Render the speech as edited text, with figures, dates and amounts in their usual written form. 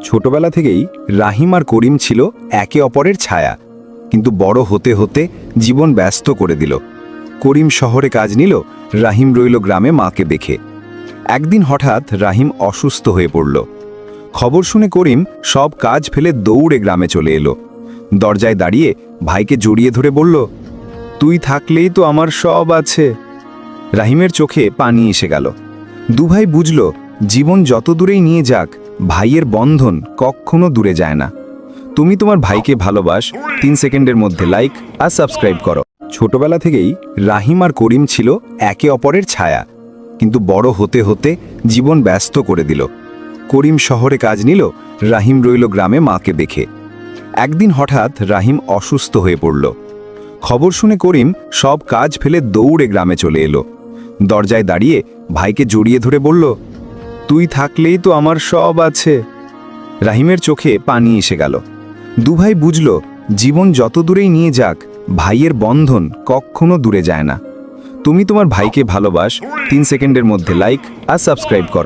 ছোটবেলা থেকেই রাহিম আর করিম ছিল একে অপরের ছায়া, কিন্তু বড় হতে হতে জীবন ব্যস্ত করে দিল। করিম শহরে কাজ নিল, রাহিম রইল গ্রামে মাকে দেখে। একদিন হঠাৎ রাহিম অসুস্থ হয়ে পড়ল। খবর শুনে করিম সব কাজ ফেলে দৌড়ে গ্রামে চলে এলো। দরজায় দাঁড়িয়ে ভাইকে জড়িয়ে ধরে বলল, তুই থাকলেই তো আমার সব আছে। রাহিমের চোখে পানি এসে গেল। দুভাই বুঝল, জীবন যত দূরেই নিয়ে যাক, ভাইয়ের বন্ধন কখনো দূরে যায় না। তুমি তোমার ভাইকে ভালোবাস, 3 সেকেন্ডের মধ্যে লাইক আর সাবস্ক্রাইব করো। ছোটবেলা থেকেই রাহিম আর করিম ছিল একে অপরের ছায়া, কিন্তু বড় হতে হতে জীবন ব্যস্ত করে দিল। করিম শহরে কাজ নিল, রাহিম রইল গ্রামে মাকে দেখে। একদিন হঠাৎ রাহিম অসুস্থ হয়ে পড়ল। খবর শুনে করিম সব কাজ ফেলে দৌড়ে গ্রামে চলে এলো। দরজায় দাঁড়িয়ে ভাইকে জড়িয়ে ধরে বলল, তুই থাকলেই তো আমার সব আছে। রাহিমের চোখে পানি এসে গেল। দুভাই বুঝল, জীবন যত দূরেই নিয়ে যাক, ভাইয়ের বন্ধন কখনো দূরে যায় না। তুমি তোমার ভাইকে ভালোবাস, 3 সেকেন্ডের মধ্যে লাইক আর সাবস্ক্রাইব করো।